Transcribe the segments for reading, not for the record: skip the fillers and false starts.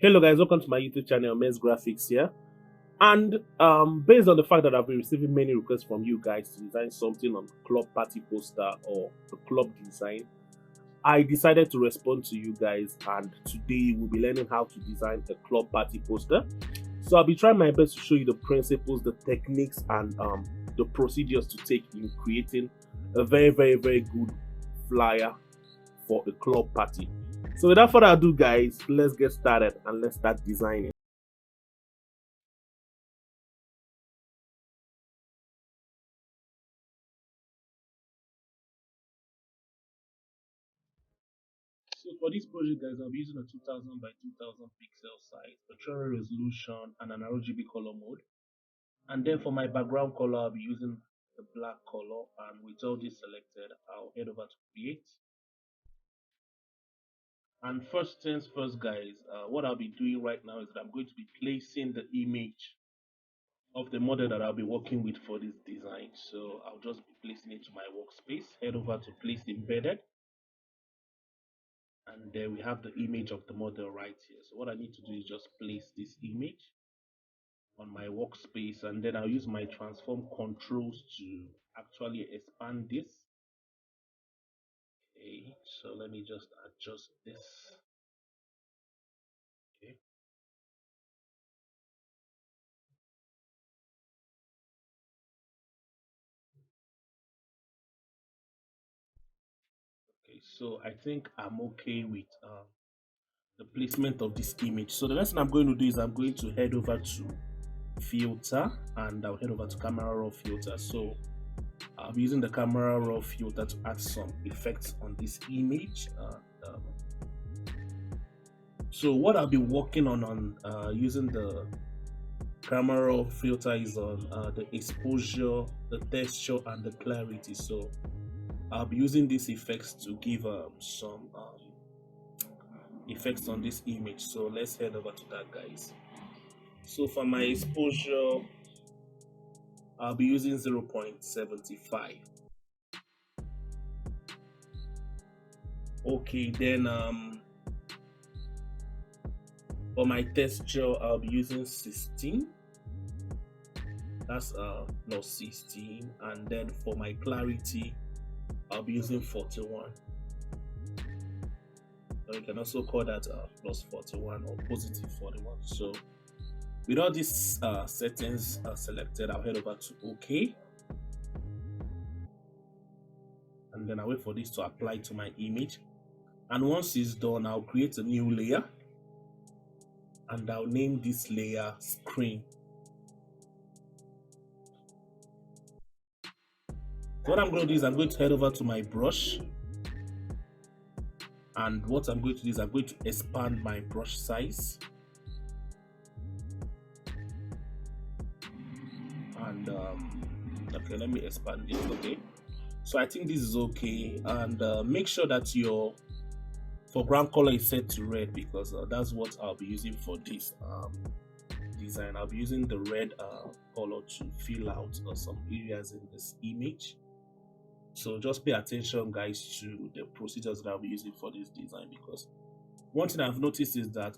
Hello guys, welcome to my YouTube channel, Men's Graphics here. And based on the fact that I've been receiving many requests from you guys to design something on club party poster or the club design, I decided to respond to you guys, and today we'll be learning how to design a club party poster. So I'll be trying my best to show you the principles, the techniques, and the procedures to take in creating a very good flyer for a club party. So without further ado, guys, let's get started and let's start designing. So for this project, guys, I'll be using a 2000 by 2000 pixel size, a cherry resolution, and an RGB color mode. And then for my background color, I'll be using the black color. And with all this selected, I'll head over to create. And first things first, guys, what I'll be doing right now is that I'm going to be placing the image of the model that I'll be working with for this design. So I'll just be placing it to my workspace, head over to place embedded, and there we have the image of the model right here. So what I need to do is just place this image on my workspace, and then I'll use my transform controls to actually expand this. Okay, so let me just adjust this. Okay. Okay, so I think I'm okay with the placement of this image. So the next thing I'm going to do is I'm going to head over to filter, and I'll head over to camera raw filter. So I'll be using the camera raw filter to add some effects on this image. So what I'll be working on using the camera raw filter is on the exposure, the texture, and the clarity. So I'll be using these effects to give some effects on this image. So let's head over to that, guys. So for my exposure, I'll be using 0.75. Okay, then for my texture, I'll be using 16. That's plus 16. And then for my clarity, I'll be using 41. So you can also call that plus 41 or positive 41. So with all these settings selected, I'll head over to OK. And then I'll wait for this to apply to my image. And once it's done, I'll create a new layer. And I'll name this layer screen. What I'm going to do is I'm going to head over to my brush. And what I'm going to do is I'm going to expand my brush size. And okay, let me expand it. Okay, so I think this is okay. And make sure that your foreground color is set to red, because that's what I'll be using for this design. I'll be using the red color to fill out some areas in this image. So just pay attention, guys, to the procedures that I'll be using for this design, because one thing I've noticed is that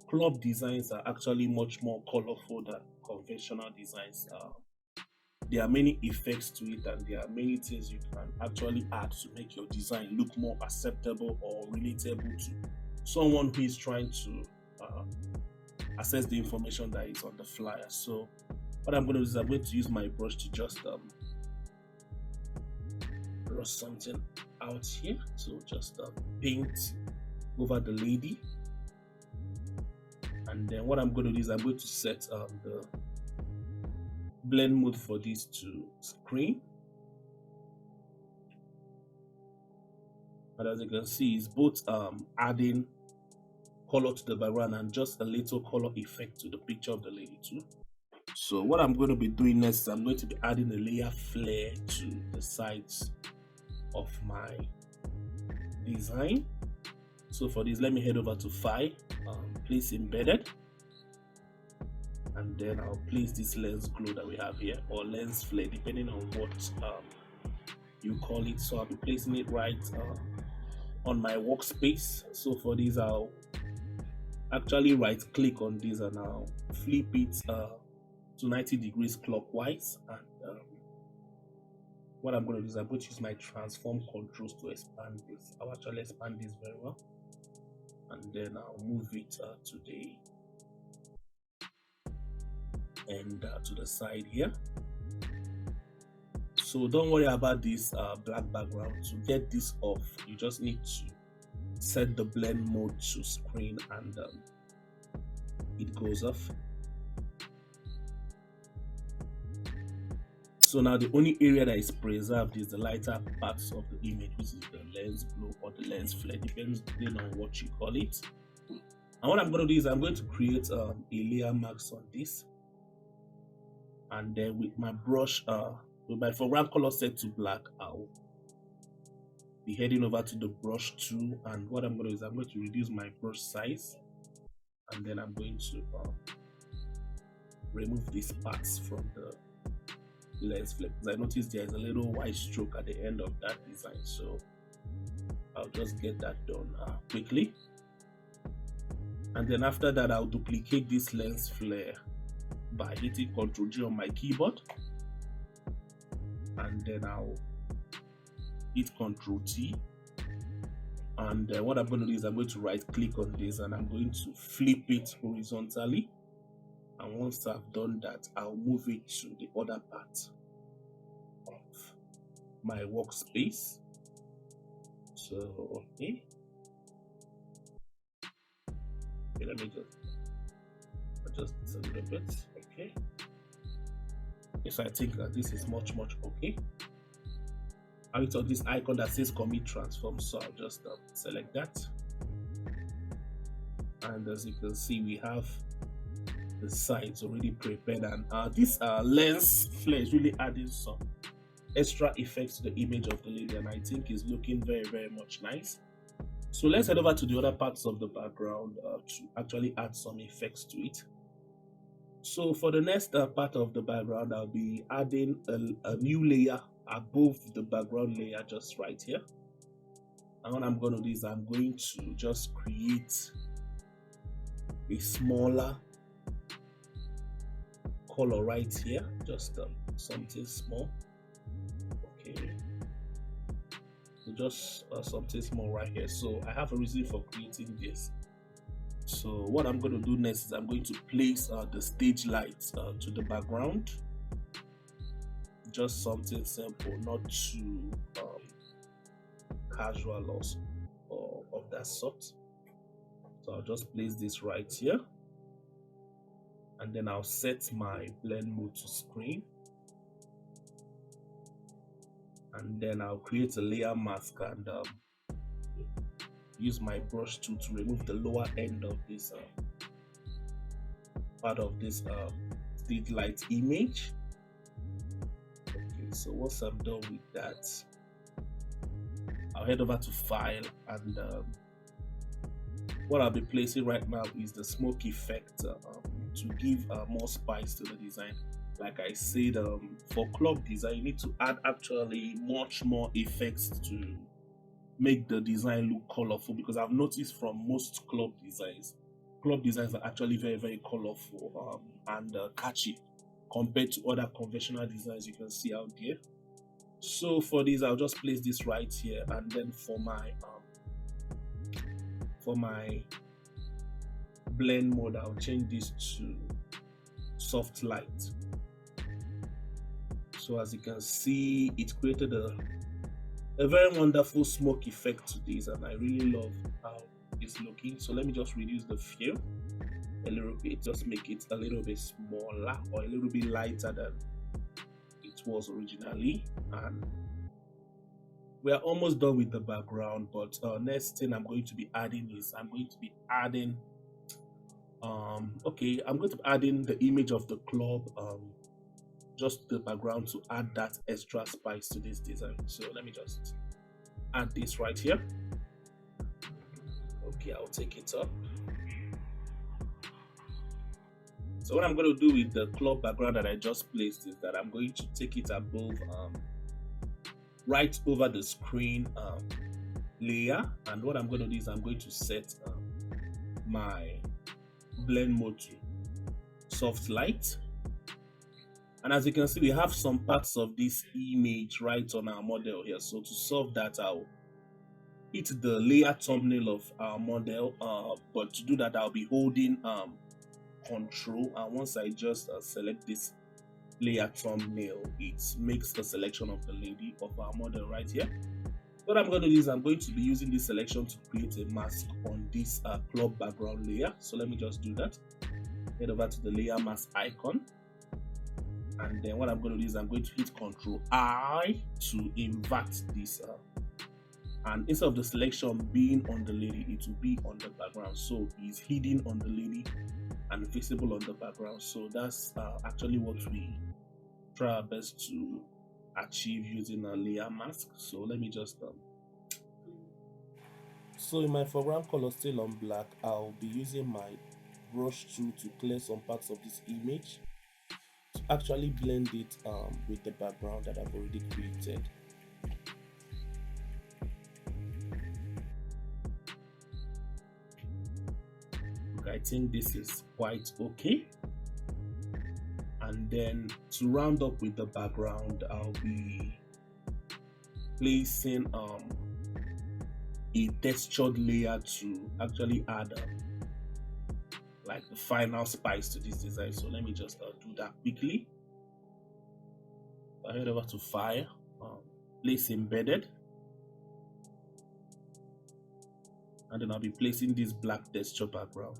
club designs are actually much more colorful than conventional designs. There are many effects to it, and there are many things you can actually add to make your design look more acceptable or relatable to someone who is trying to access the information that is on the flyer. So what I'm going to do is I'm going to use my brush to just brush something out here. So just paint over the lady, and then what I'm going to do is I'm going to set the blend mode for this to screen. And as you can see, it's both adding color to the background and just a little color effect to the picture of the lady too. So what I'm going to be doing next is I'm going to be adding a layer flare to the sides of my design. So for this, let me head over to File, place embedded, and then I'll place this lens glow that we have here, or lens flare, depending on what you call it. So I'll be placing it right on my workspace. So for this, I'll actually right click on this and I'll flip it to 90 degrees clockwise. And what I'm going to do is I'm going to use my transform controls to expand this. I'll actually expand this very well, and then I'll move it to the end to the side here. So don't worry about this black background. To get this off, you just need to set the blend mode to screen, and it goes off. So now the only area that is preserved is the lighter parts of the image, which is the lens glow or the lens flare, depending on what you call it. And what I'm going to do is I'm going to create a layer mask on this, and then with my brush, with my foreground color set to black, I'll be heading over to the brush tool, and what I'm going to do is I'm going to reduce my brush size, and then I'm going to remove these parts from the lens flare, because I noticed there is a little white stroke at the end of that design, so I'll just get that done quickly. And then after that, I'll duplicate this lens flare by hitting Ctrl G on my keyboard, and then I'll hit Ctrl T, and what I'm going to do is I'm going to right click on this and I'm going to flip it horizontally. And once I've done that, I'll move it to the other part of my workspace. So, okay, let me just adjust this a little bit. Okay. Yes, I think that this is much okay. I will on this icon that says commit transform, so I'll just select that. And as you can see, we have the sides already prepared, and this lens flare is really adding some extra effects to the image of the lady, and I think is looking very much nice. So let's head over to the other parts of the background to actually add some effects to it. So for the next part of the background, I'll be adding a new layer above the background layer, just right here. And what I'm going to do is I'm going to just create a smaller color right here, just something small. Okay, so just something small right here. So I have a reason for creating this. So what I'm going to do next is I'm going to place the stage lights to the background. Just something simple, not too casual or of that sort. So I'll just place this right here, and then I'll set my blend mode to screen, and then I'll create a layer mask and use my brush tool to remove the lower end of this part of this stage light image. Okay, so once I'm done with that, I'll head over to file, and what I'll be placing right now is the smoke effect to give more spice to the design. Like I said, for club design, you need to add actually much more effects to make the design look colorful, because I've noticed from most club designs are actually very colorful and catchy compared to other conventional designs you can see out there. So for this, I'll just place this right here, and then for my blend mode, I'll change this to soft light. So as you can see, it created a very wonderful smoke effect to this, and I really love how it's looking. So let me just reduce the fill a little bit, just make it a little bit smaller or a little bit lighter than it was originally. And we are almost done with the background, but next thing I'm going to be adding is I'm going to be adding the image of the club just the background to add that extra spice to this design. So let me just add this right here. Okay, I'll take it up. So what I'm going to do with the club background that I just placed is that I'm going to take it above right over the screen layer, and what I'm going to do is I'm going to set my blend mode to soft light. And as you can see, we have some parts of this image right on our model here. So to solve that, I'll hit the layer thumbnail of our model. But to do that, I'll be holding Control. And once I just select this layer thumbnail, it makes a selection of the lady of our model right here. What I'm going to do is I'm going to be using this selection to create a mask on this club background layer. So let me just do that. Head over to the layer mask icon. And then what I'm going to do is I'm going to hit Ctrl I to invert this. And instead of the selection being on the lady, it will be on the background. So it's hidden on the lady and visible on the background. So that's actually what we try our best to achieve using a layer mask. So let me just so in my foreground color still on black, I'll be using my brush tool to clear some parts of this image to actually blend it with the background that I've already created. Okay, I think this is quite okay. And then to round up with the background, I'll be placing a textured layer to actually add like the final spice to this design. So let me just do that quickly. I head over to File, place Embedded, and then I'll be placing this black texture background,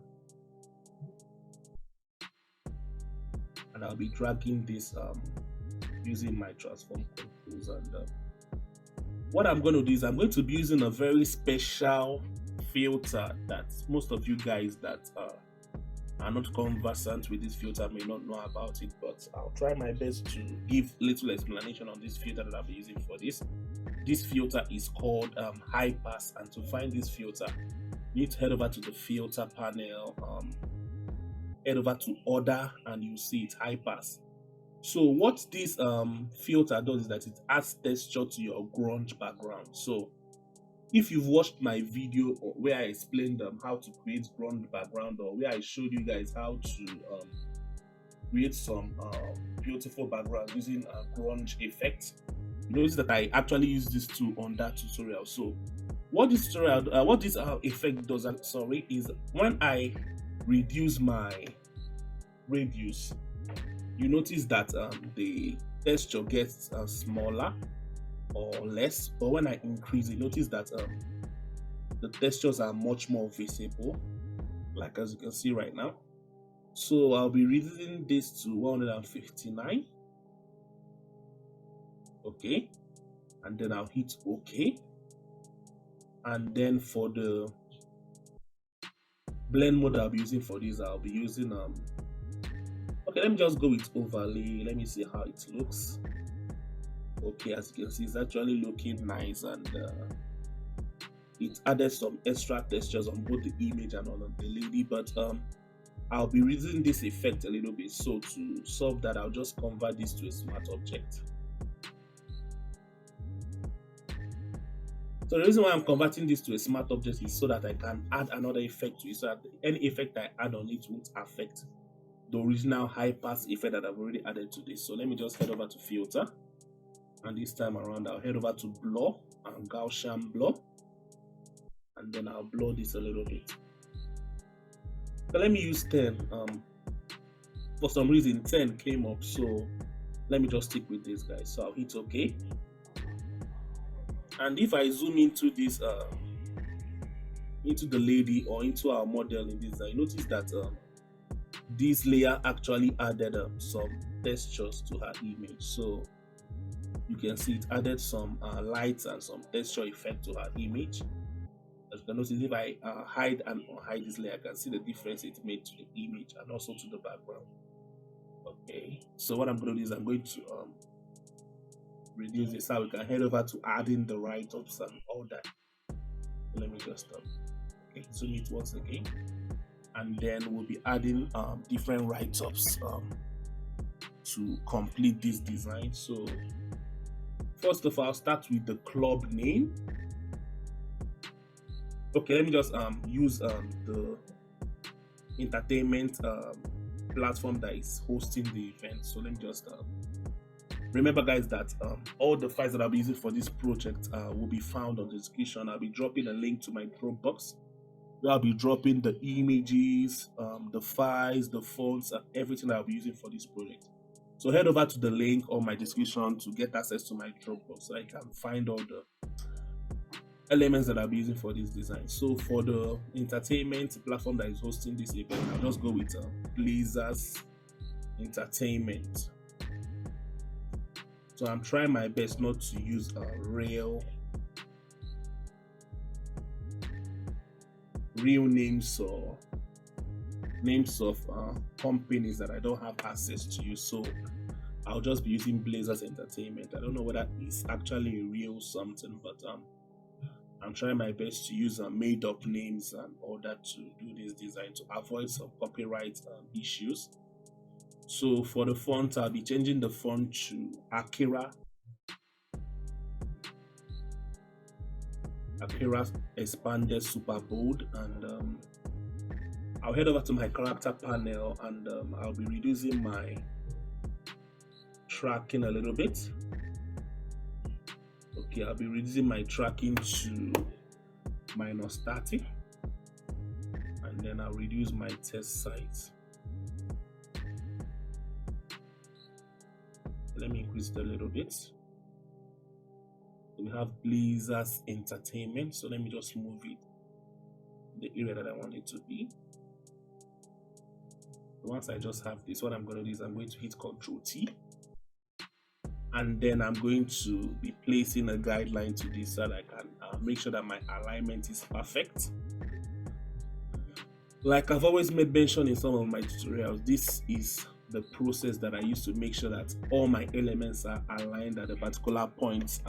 and I'll be dragging this using my transform controls. And what I'm going to do is I'm going to be using a very special filter that most of you guys that are not conversant with this filter may not know about it, but I'll try my best to give little explanation on this filter that I'll be using for this. This filter is called High Pass, and to find this filter, you need to head over to the filter panel, head over to Order, and you see it High Pass. So what this filter does is that it adds texture to your grunge background. So if you've watched my video where I explained how to create grunge background, or where I showed you guys how to create some beautiful background using a grunge effect, you notice that I actually use this tool on that tutorial. So what this tutorial, what this effect does, is when I reduce my radius, you notice that the texture gets smaller or less, but when I increase it, notice that the textures are much more visible, like as you can see right now. So I'll be reducing this to 159. Okay, and then I'll hit OK. And then for the blend mode I'll be using for this, I'll be using okay, let me just go with overlay. Let me see how it looks. Okay, as you can see, it's actually looking nice, and it added some extra textures on both the image and on the lady. But I'll be using this effect a little bit. So to solve that, I'll just convert this to a smart object. So the reason why I'm converting this to a smart object is so that I can add another effect to it, so that any effect I add on it won't affect the original high pass effect that I've already added to this. So let me just head over to Filter, and this time around I'll head over to Blur and Gaussian Blur, and then I'll blur this a little bit. So let me use 10. For some reason 10 came up, so let me just stick with this, guys. So I'll hit OK. And if I zoom into this into the lady or into our model in this, you notice that this layer actually added some textures to her image. So you can see it added some lights and some texture effect to her image. As you can notice, if I hide and unhide this layer, I can see the difference it made to the image and also to the background. Okay, so what I'm going to do is I'm going to reduce this, so we can head over to adding the write-ups and all that. So let me just okay, zoom it once again, and then we'll be adding different write-ups to complete this design. So first of all, I'll start with the club name. Okay, let me just use the entertainment platform that is hosting the event. So let me just remember, guys, that all the files that I'll be using for this project will be found on the description. I'll be dropping a link to my Dropbox. I'll be dropping the images, the files, the fonts, and everything that I'll be using for this project. So head over to the link on my description to get access to my Dropbox so I can find all the elements that I'll be using for this design. So for the entertainment platform that is hosting this event, I'll just go with Blazers Entertainment. So I'm trying my best not to use real names or names of companies that I don't have access to use. So I'll just be using Blazers Entertainment. I don't know whether it's actually a real something, but I'm trying my best to use made up names and all that to do this design to avoid some copyright issues. So for the font, I'll be changing the font to Akira Expanded Super Bold, and I'll head over to my character panel, and I'll be reducing my tracking a little bit. Okay, I'll be reducing my tracking to -30, and then I'll reduce my test size. Let me increase it a little bit. We have Blazers Entertainment, so let me just move it the area that I want it to be. Once I just have this, what I'm going to do is I'm going to hit Ctrl+T, and then I'm going to be placing a guideline to this so that I can make sure that my alignment is perfect. Like I've always made mention in some of my tutorials, this is the process that I use to make sure that all my elements are aligned at a particular point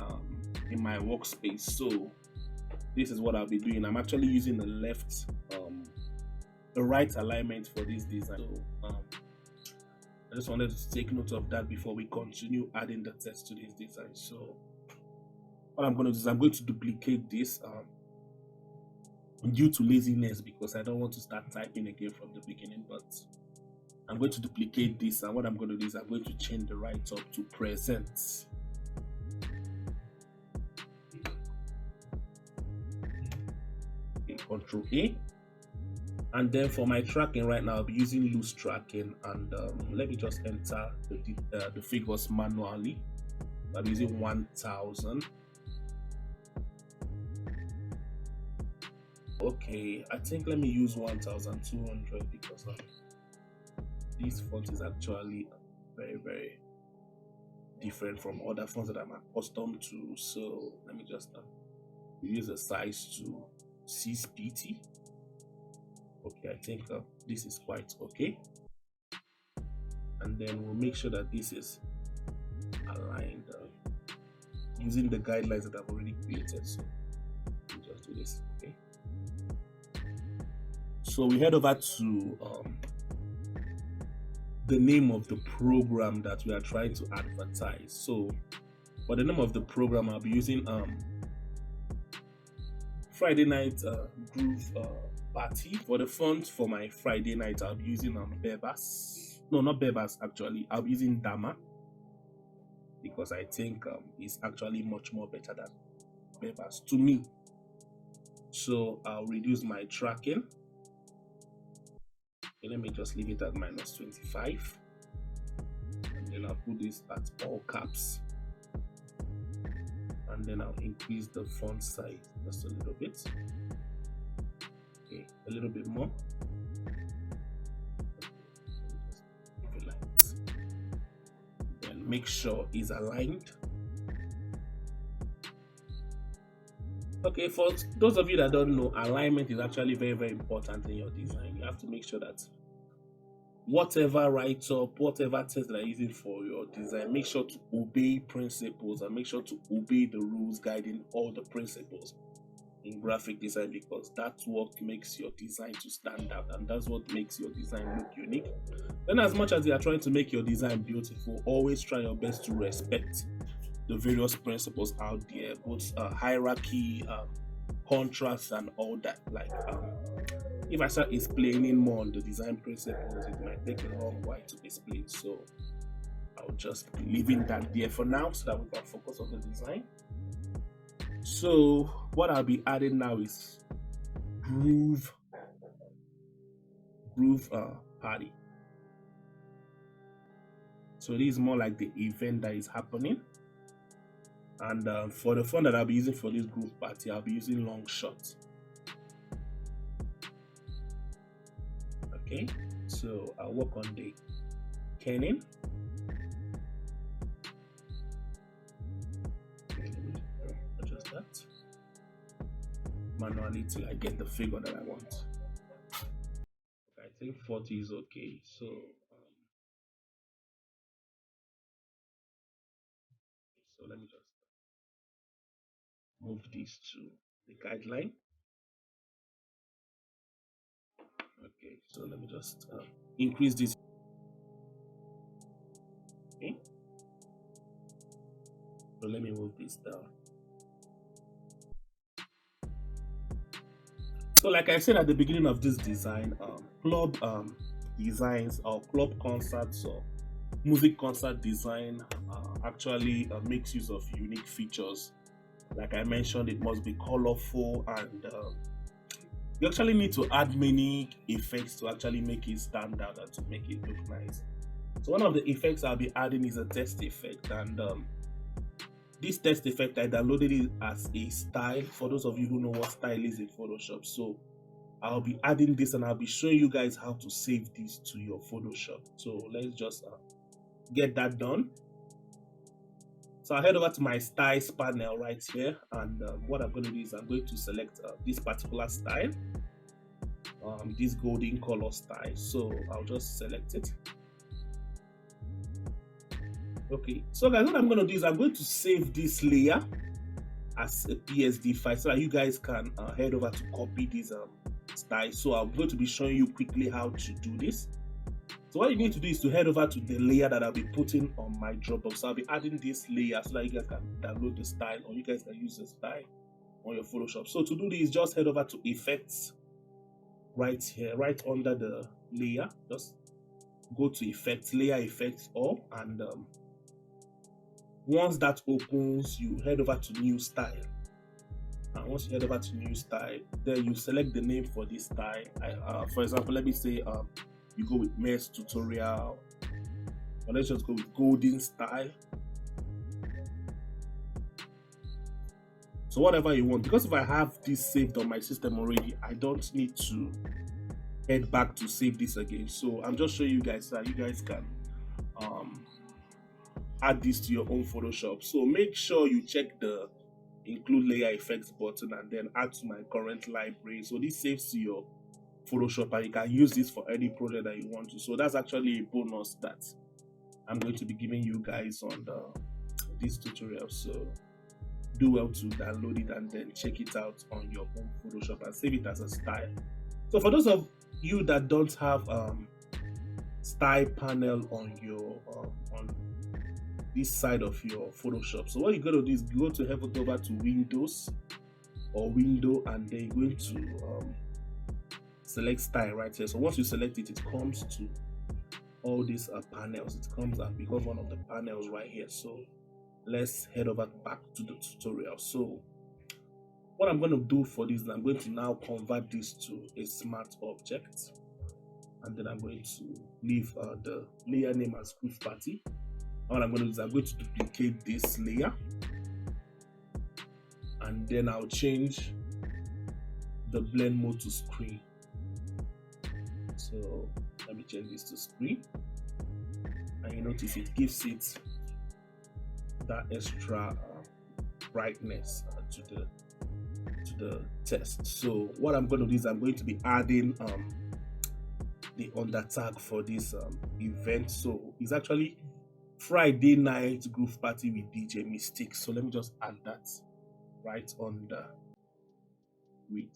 in my workspace. So this is what I'll be doing. I'm actually using the right alignment for this design. So I just wanted to take note of that before we continue adding the text to this design. So what I'm going to do is I'm going to duplicate this due to laziness, because I don't want to start typing again from the beginning, but I'm going to duplicate this, and what I'm going to do is I'm going to change the right up to present. Okay, Ctrl+A, and then for my tracking right now I'll be using loose tracking, and let me just enter the figures manually. I'm using 1000. Okay, I think let me use 1200 because this font is actually very, very different from other fonts that I'm accustomed to. So let me just use the size to 6pt. Okay, I think this is quite okay. And then we'll make sure that this is aligned using the guidelines that I've already created. So we'll just do this. Okay. So we head over to the name of the program that we are trying to advertise. So for the name of the program, I'll be using Friday Night Groove Party. For the font for my Friday night, I'll be using Bebas. No, not Bebas actually. I'll be using Dama because I think it's actually much more better than Bebas to me. So I'll reduce my tracking. Okay, let me just leave it at -25, and then I'll put this at all caps, and then I'll increase the font size just a little bit. Okay, a little bit more. Then make sure it's aligned. Okay, for those of you that don't know, alignment is actually very, very important in your design. You have to make sure that whatever write-up, whatever text that you're using for your design, make sure to obey principles and make sure to obey the rules guiding all the principles in graphic design, because that's what makes your design to stand out, and that's what makes your design look unique. Then as much as you are trying to make your design beautiful, always try your best to respect the various principles out there, both hierarchy, contrast, and all that. Like if I start explaining more on the design principles, it might take a long while to explain. So I'll just be leaving that there for now so that we can focus on the design. So what I'll be adding now is groove party. So this is more like the event that is happening. And for the font that I'll be using for this groove party, I'll be using Longshot. Okay, so I'll work on the kerning. Adjust that manually till I get the figure that I want. I think 40 is okay. So let me just move this to the guideline. Okay, so let me just increase this. Okay, so let me move this down. So like I said at the beginning of this design, club designs or club concerts or music concert design actually makes use of unique features. Like I mentioned, it must be colorful, and you actually need to add many effects to actually make it stand out and to make it look nice. So one of the effects I'll be adding is a text effect, and this text effect I downloaded it as a style for those of you who know what style is in Photoshop. So I'll be adding this and I'll be showing you guys how to save this to your Photoshop. So let's just get that done. So I'll head over to my styles panel right here, and what I'm going to do is I'm going to select this particular style, this golden color style. So I'll just select it. Okay, so guys, what I'm going to do is I'm going to save this layer as a PSD file so that you guys can head over to copy this style. So I'm going to be showing you quickly how to do this. So what you need to do is to head over to the layer that I'll be putting on my Dropbox. So I'll be adding this layer so that you guys can download the style, or you guys can use the style on your Photoshop. So to do this, just head over to Effects right here, right under the layer. Just go to Effects, Layer Effects All, and once that opens, you head over to New Style. And once you head over to New Style, then you select the name for this style. For example, let me say you go with Mesh Tutorial, or let's just go with Golden Style. So whatever you want, because if I have this saved on my system already, I don't need to head back to save this again. So I'm just showing you guys that you guys can add this to your own Photoshop. So make sure you check the include layer effects button and then add to my current library. So this saves to your Photoshop and you can use this for any project that you want to. So that's actually a bonus that I'm going to be giving you guys on this tutorial. So do well to download it and then check it out on your own Photoshop and save it as a style. So for those of you that don't have style panel on your on this side of your Photoshop, so what you're going to do is go to head over to Windows or Window, and then you're going to select style right here. So once you select it, it comes to all these panels. It comes and becomes one of the panels right here. So let's head over back to the tutorial. So what I'm going to do for this, I'm going to now convert this to a smart object, and then I'm going to leave the layer name as Groove Party. What I'm going to do is I'm going to duplicate this layer, and then I'll change the blend mode to screen. So let me change this to screen, and you notice it gives it that extra brightness to the text. So what I'm going to do is I'm going to be adding the under tag for this event. So it's actually Friday night groove party with DJ Mystic. So let me just add that right under with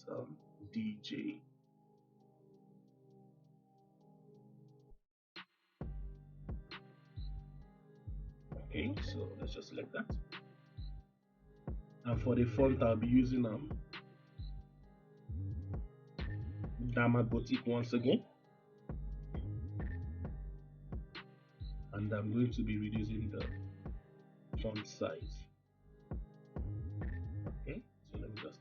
DJ. Okay, so let's just select that. And for the font, I'll be using Diamond Boutique once again, and I'm going to be reducing the font size. Okay, so let me just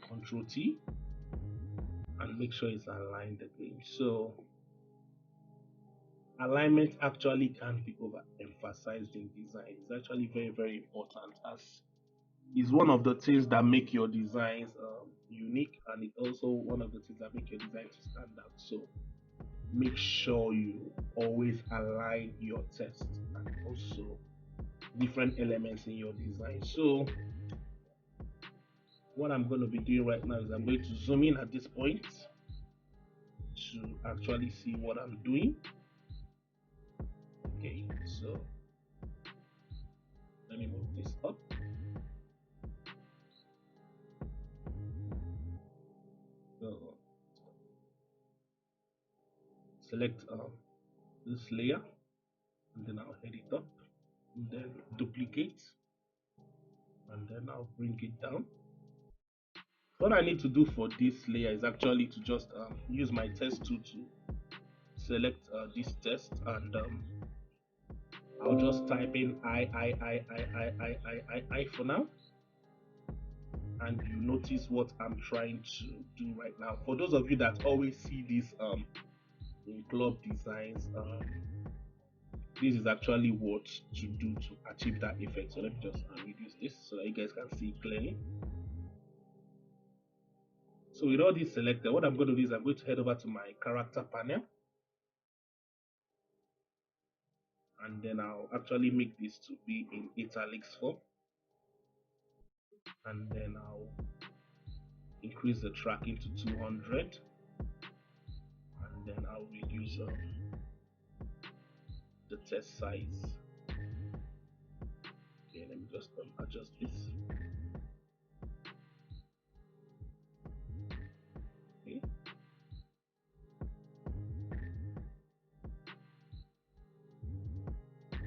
Control T and make sure it's aligned again. So alignment actually can't be overemphasized in design. It's actually very, very important, as is one of the things that make your designs unique, and it's also one of the things that make your design to stand out. So make sure you always align your text and also different elements in your design. So what I'm going to be doing right now is I'm going to zoom in at this point to actually see what I'm doing. Okay, so let me move this up. So select this layer, and then I'll head it up, and then duplicate, and then I'll bring it down. What I need to do for this layer is actually to just use my text tool to select this text, and I'll just type in I for now, and you notice what I'm trying to do right now. For those of you that always see this in club designs, this is actually what to do to achieve that effect. So let me just reduce this so that you guys can see clearly. So with all this selected, what I'm going to do is I'm going to head over to my character panel, and then I'll actually make this to be in italics form, and then I'll increase the tracking to 200, and then I'll reduce the text size. Okay, let me just adjust this. Okay.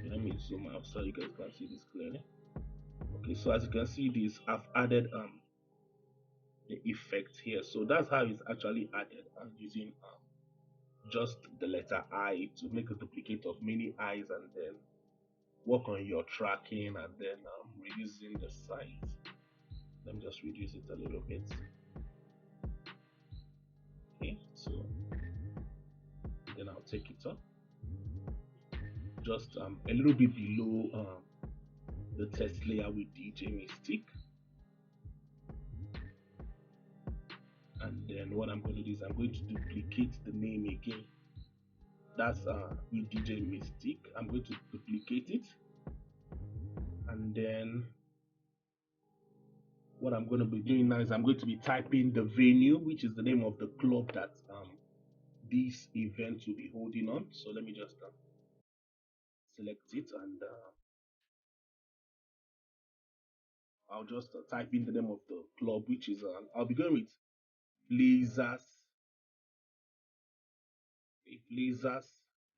Let me zoom out so you guys can see this clearly. Okay, so as you can see this, I've added the effect here. So that's how it's actually added. I'm using just the letter I to make a duplicate of many I's, and then work on your tracking, and then reducing the size. Let me just reduce it a little bit. Okay, so then I'll take it up just a little bit below the text layer with DJ Mystic. And then what I'm going to do is I'm going to duplicate the name again. That's with DJ Mystic. I'm going to duplicate it, and then what I'm going to be doing now is I'm going to be typing the venue, which is the name of the club that this event will be holding on. So let me just select it, and I'll just type in the name of the club, which is I'll be going with Blazers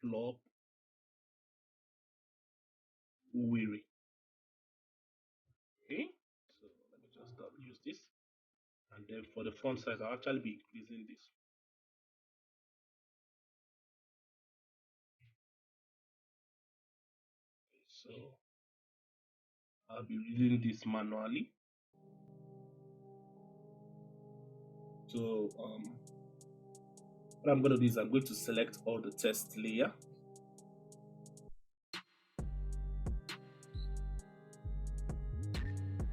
Club Uwiri. Okay, so let me just use this, and then for the font size I'll actually be increasing this. Okay, so I'll be reading this manually. So what I'm going to do is I'm going to select all the text layer,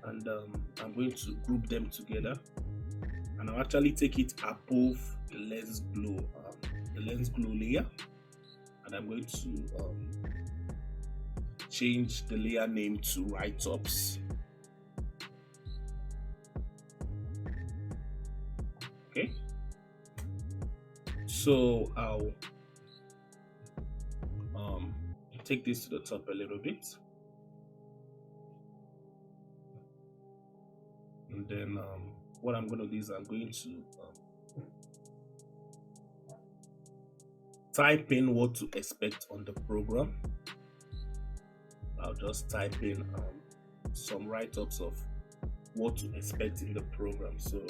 and I'm going to group them together, and I'll actually take it above the lens glow layer, and I'm going to change the layer name to write-ups. Okay, so I'll take this to the top a little bit, and then what I'm going to do is I'm going to type in what to expect on the program. I'll just type in some write-ups of what to expect in the program. So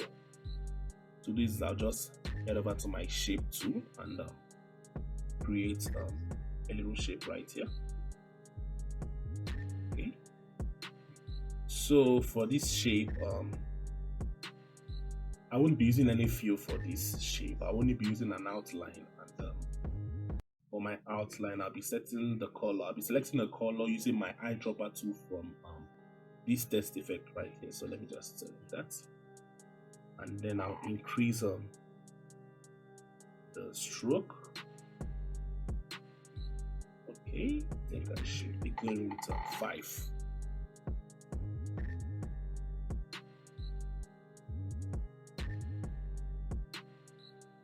to this, I'll just head over to my shape tool and create a little shape right here. Okay, so for this shape, I won't be using any fill for this shape. I will only be using an outline, and for my outline, I'll be setting the color. I'll be selecting a color using my eyedropper tool from this test effect right here. So let me just select that, and then I'll increase the stroke. Okay, I think I should be going with 5.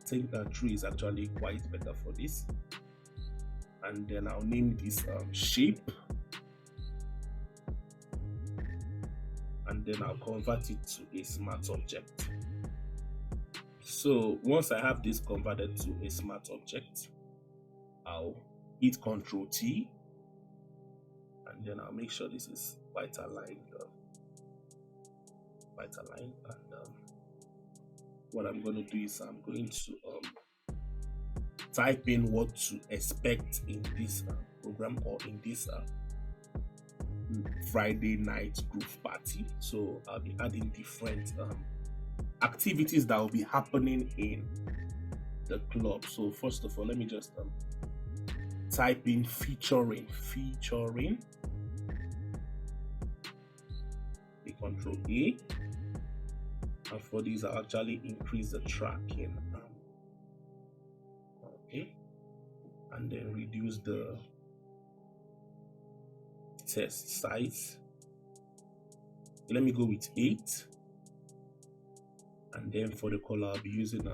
I think that 3 is actually quite better for this. And then I'll name this shape, and then I'll convert it to a smart object. So once I have this converted to a smart object, I'll hit Ctrl T, and then I'll make sure this is quite aligned. And what I'm going to do is I'm going to type in what to expect in this program, or in this Friday night group party. So I'll be adding different activities that will be happening in the club. So first of all, let me just type in featuring. Control A, and for these I'll actually increase the tracking. Okay, and then reduce the test size. Let me go with 8, and then for the color I'll be using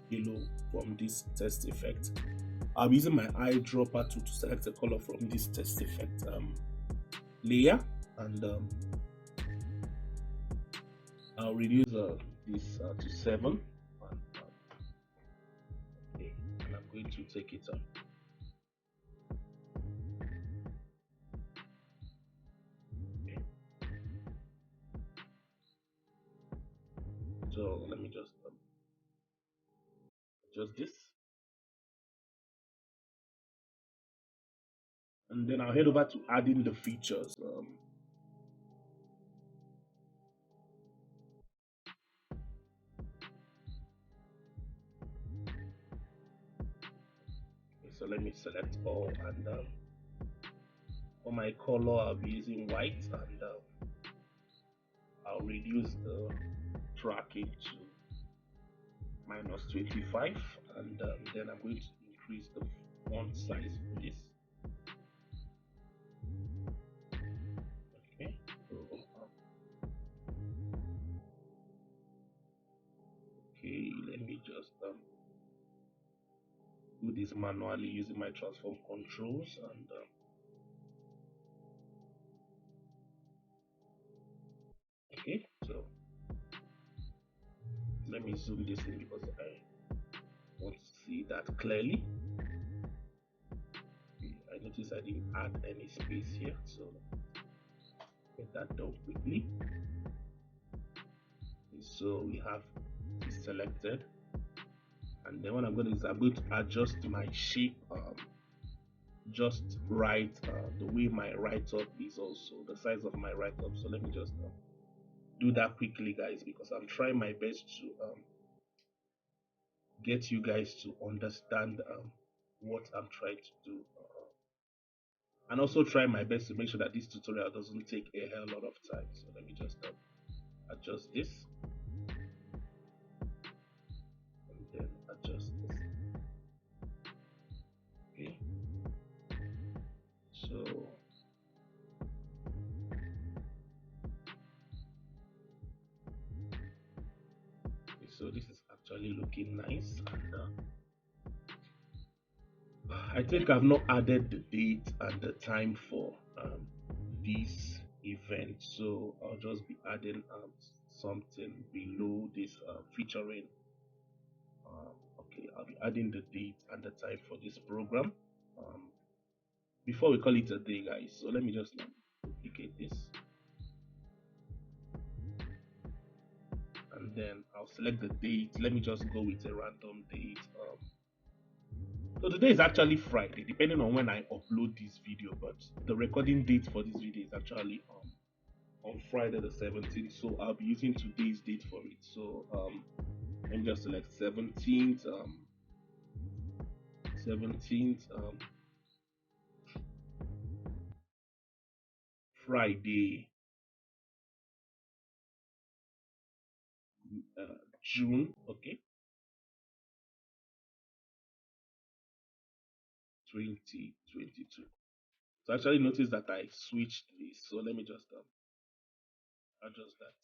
yellow from this test effect. I'll be using my eyedropper tool to select a color from this test effect layer, and I'll reduce this to 7. Okay, and I'm going to take it up. Okay. So let me just adjust this, and then I'll head over to adding the features. So let me select all, and for my color I'll be using white, and I'll reduce the tracking to -25, and then I'm going to increase the font size for this. Okay, so okay, let me just do this manually using my transform controls, and okay, so let me zoom this in because I want to see that clearly. I notice I didn't add any space here, so get that done quickly. So we have it selected, and then what I'm going to do is I'm going to adjust my shape just right, the way my write-up is, also the size of my write-up. So let me just do that quickly, guys, because I'm trying my best to get you guys to understand what I'm trying to do, and also try my best to make sure that this tutorial doesn't take a hell lot of time. So let me just adjust this, and then adjust this. Okay, so this is actually looking nice, and I think I've not added the date and the time for this event, so I'll just be adding something below this featuring. Okay, I'll be adding the date and the time for this program before we call it a day, guys. So let me just duplicate this. and then I'll select the date. Let me just go with a random date. So today is actually Friday, depending on when I upload this video, but the recording date for this video is actually on Friday the 17th. So I'll be using today's date for it. So let me just select 17th, 17th, Friday, June, okay, 2022. So actually notice that I switched this. So let me just adjust that.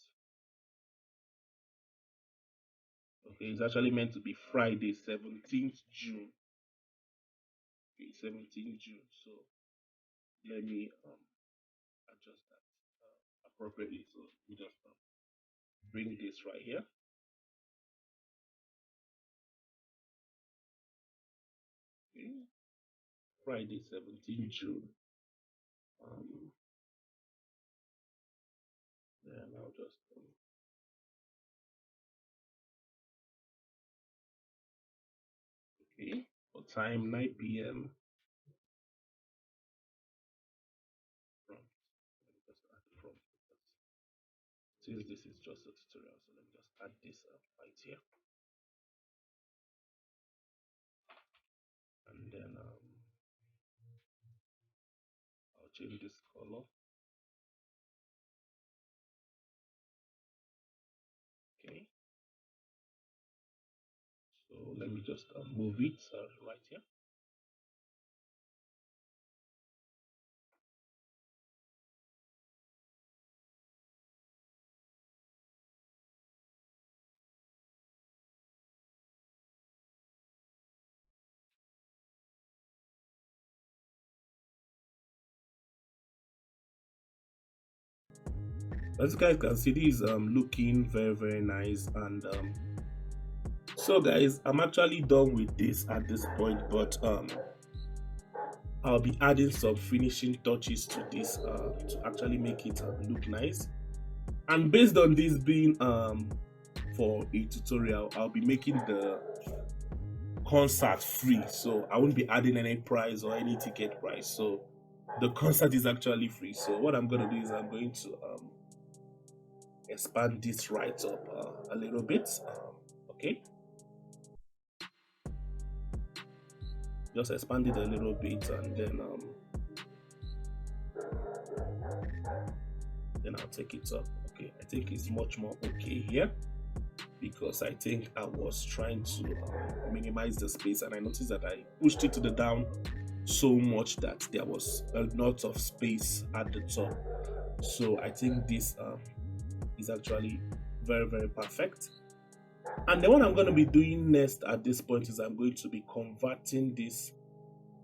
Okay, it's actually meant to be Friday, 17th June. Okay, 17th June. So let me adjust that appropriately. So we just bring this right here. Okay, Friday, 17th June. Then I'll just okay, for time 9 p.m. From let me just add from since this is just a tutorial, so let me just add this right here, and then I'll change this color. Okay, so let me just move it right here. As you guys can see, this is looking very nice, and so guys, I'm actually done with this at this point, but I'll be adding some finishing touches to this to actually make it look nice. And based on this being for a tutorial, I'll be making the concert free, so I won't be adding any price or any ticket price. So the concert is actually free. So what I'm going to do is I'm going to expand this right up a little bit. Okay, just expand it a little bit, and then I'll take it up. Okay, I think it's much more okay here, because I think I was trying to minimize the space, and I noticed that I pushed it to the down so much that there was a lot of space at the top. So I think this is actually very perfect. And then what I'm going to be doing next at this point is I'm going to be converting this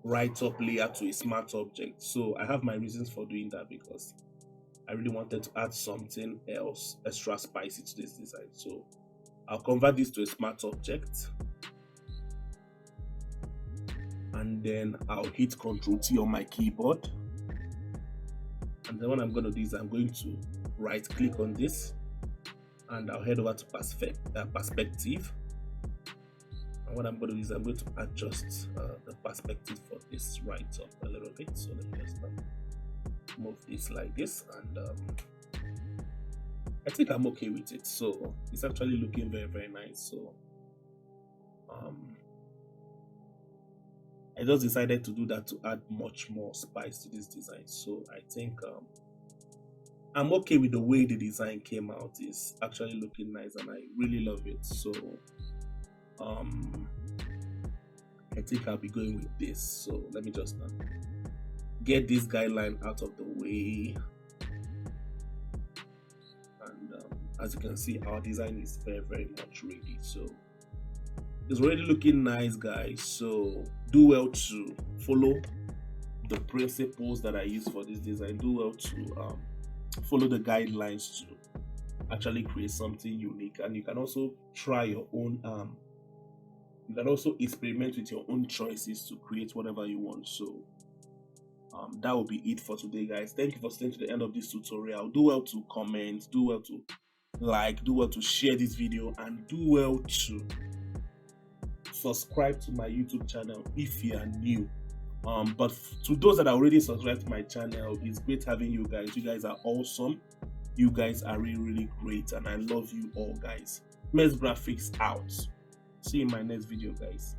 right up layer to a smart object. So I have my reasons for doing that, because I really wanted to add something else extra spicy to this design. So I'll convert this to a smart object, and then I'll hit Ctrl T on my keyboard. And then what I'm going to do is I'm going to right click on this, and I'll head over to perspective. And what I'm going to do is I'm going to adjust the perspective for this right up a little bit. So let me just move this like this, and I think I'm okay with it. So it's actually looking very nice. So I just decided to do that to add much more spice to this design. So I think I'm okay with the way the design came out. It's actually looking nice, and I really love it. So I think I'll be going with this. So let me just get this guideline out of the way, and as you can see, our design is very much ready. So it's already looking nice, guys. So do well to follow the principles that I use for this design. Do well to follow the guidelines to actually create something unique, and you can also try your own you can also experiment with your own choices to create whatever you want. So that will be it for today, guys. Thank you for staying to the end of this tutorial. Do well to comment, do well to like, do well to share this video, and do well to subscribe to my YouTube channel if you are new. But to those that are already subscribed to my channel, it's great having you guys. You guys are awesome. You guys are really great, and I love you all, guys. Mez Graphics out. See you in my next video, guys.